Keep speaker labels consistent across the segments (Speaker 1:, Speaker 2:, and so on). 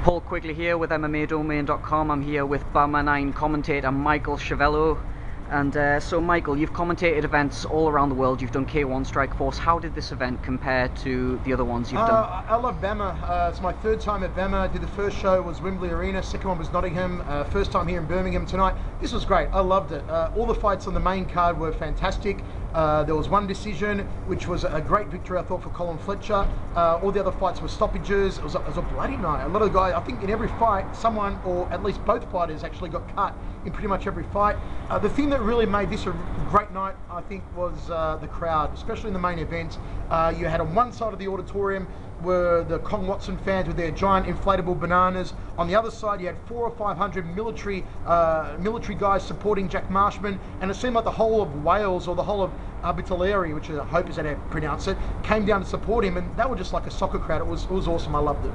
Speaker 1: Paul Quigley here with MMAdomain.com. I'm here with BAMMA 9 commentator Michael Schiavello. And so Michael, you've commentated events all around the world. You've done K1 Strikeforce. How did this event compare to the other ones you've done?
Speaker 2: I love BAMMA. It's my third time at BAMMA. I did the first show was Wembley Arena, second one was Nottingham, first time here in Birmingham tonight. This was great. I loved it. All the fights on the main card were fantastic. There was one decision, which was a great victory, I thought, for Colin Fletcher. All the other fights were stoppages. It was a bloody night. A lot of guys, I think in every fight, someone, or at least both fighters, actually got cut in pretty much every fight. The thing that really made this a great night, I think, was the crowd, especially in the main event. You had on one side of the auditorium were the Kong Watson fans with their giant inflatable bananas. On the other side, you had 400 or 500 military guys supporting Jack Marshman, and it seemed like the whole of Wales, or the whole of Abertillery, which I hope is how to pronounce it, came down to support him, and that was just like a soccer crowd. It was awesome. I loved it.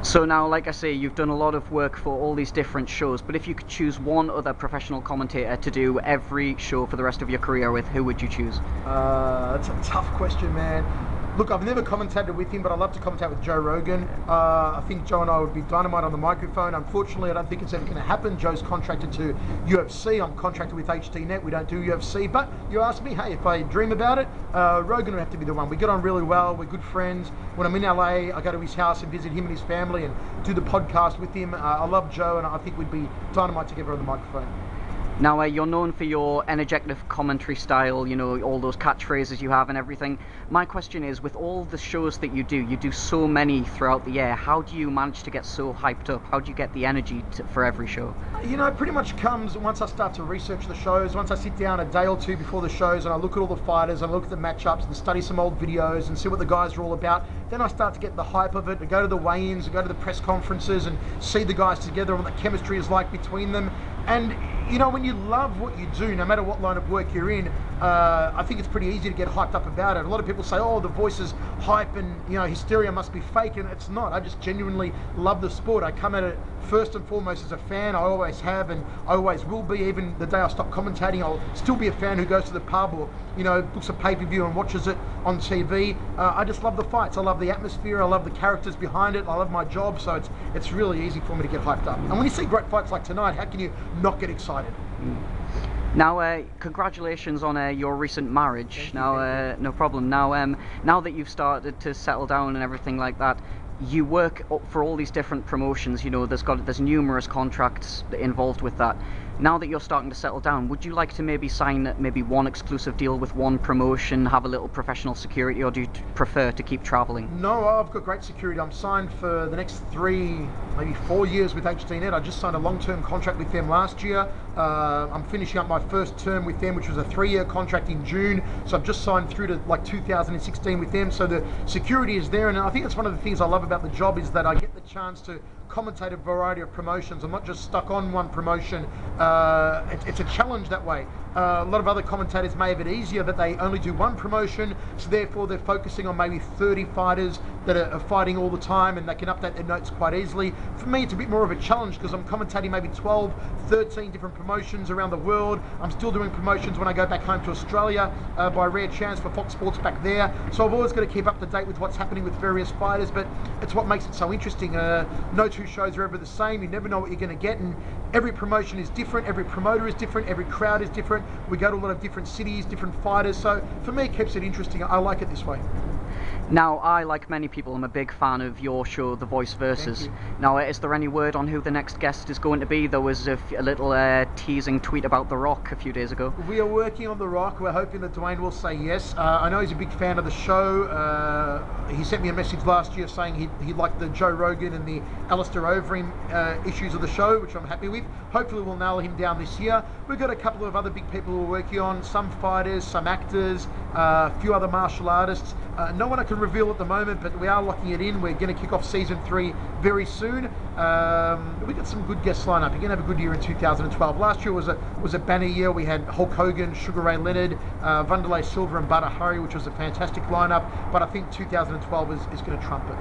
Speaker 1: So now, like I say, you've done a lot of work for all these different shows, but if you could choose one other professional commentator to do every show for the rest of your career with, who would you choose?
Speaker 2: That's a tough question, man. Look, I've never commentated with him, but I'd love to commentate with Joe Rogan. I think Joe and I would be dynamite on the microphone. Unfortunately, I don't think it's ever going to happen. Joe's contracted to UFC. I'm contracted with HDNet. We don't do UFC. But you ask me, hey, if I dream about it, Rogan would have to be the one. We get on really well. We're good friends. When I'm in LA, I go to his house and visit him and his family and do the podcast with him. I love Joe, and I think we'd be dynamite together on the microphone.
Speaker 1: Now, you're known for your energetic commentary style, you know, all those catchphrases you have and everything. My question is, with all the shows that you do so many throughout the year, how do you manage to get so hyped up? How do you get the energy for every show?
Speaker 2: You know, it pretty much comes once I start to research the shows, once I sit down a day or two before the shows and I look at all the fighters, and I look at the matchups and study some old videos and see what the guys are all about. Then I start to get the hype of it. I go to the weigh-ins, I go to the press conferences and see the guys together and what the chemistry is like between them. And you know, when you love what you do, no matter what line of work you're in, I think it's pretty easy to get hyped up about it. A lot of people say, oh, the voice is hype and, you know, hysteria must be fake, and it's not. I just genuinely love the sport. I come at it first and foremost as a fan. I always have, and I always will be. Even the day I stop commentating, I'll still be a fan who goes to the pub or, you know, books a pay-per-view and watches it on TV. I just love the fights. I love the atmosphere. I love the characters behind it. I love my job, so it's really easy for me to get hyped up. And when you see great fights like tonight, how can you not get excited?
Speaker 1: Now, congratulations on your recent marriage. Now, no problem. Now, now that you've started to settle down and everything like that, you work for all these different promotions. You know, there's numerous contracts involved with that. Now that you're starting to settle down, would you like to maybe sign maybe one exclusive deal with one promotion, have a little professional security, or do you prefer to keep traveling?
Speaker 2: No, I've got great security. I'm signed for the next 3, maybe 4 years with HDNet. I just signed a long-term contract with them last year. I'm finishing up my first term with them, which was a 3-year contract in June. So I've just signed through to like 2016 with them. So the security is there, and I think that's one of the things I love about the job, is that I get the chance to commentate a variety of promotions. I'm not just stuck on one promotion. It's a challenge that way. A lot of other commentators may have it easier, that they only do one promotion, so therefore they're focusing on maybe 30 fighters that are fighting all the time, and they can update their notes quite easily. For me, it's a bit more of a challenge, because I'm commentating maybe 12, 13 different promotions around the world. I'm still doing promotions when I go back home to Australia, by rare chance, for Fox Sports back there. So I've always got to keep up to date with what's happening with various fighters, but it's what makes it so interesting. No two shows are ever the same. You never know what you're going to get, and every promotion is different, every promoter is different, every crowd is different. We go to a lot of different cities, different fighters, so for me it keeps it interesting. I like it this way.
Speaker 1: Now, I, like many people, am a big fan of your show, The Voice Versus. Now, is there any word on who the next guest is going to be? There was a little teasing tweet about The Rock a few days ago.
Speaker 2: We are working on The Rock. We're hoping that Dwayne will say yes. I know he's a big fan of the show. He sent me a message last year saying he liked the Joe Rogan and the Alistair Overeem issues of the show, which I'm happy with. Hopefully we'll nail him down this year. We've got a couple of other big people we're working on, some fighters, some actors, a few other martial artists. No one I can reveal at the moment, but we are locking it in. We're going to kick off season 3 very soon. We got some good guests lined up. You're going to have a good year in 2012. Last year was a banner year. We had Hulk Hogan, Sugar Ray Leonard, Wanderlei Silva and Bada Hari, which was a fantastic lineup. But I think 2012 is going to trump it.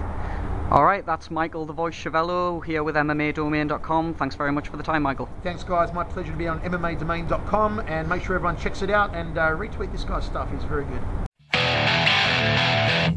Speaker 1: Alright, that's Michael the Voice Schiavello here with MMAdomain.com. Thanks very much for the time, Michael.
Speaker 2: Thanks, guys. My pleasure to be on MMAdomain.com, and make sure everyone checks it out and retweet this guy's stuff. He's very good.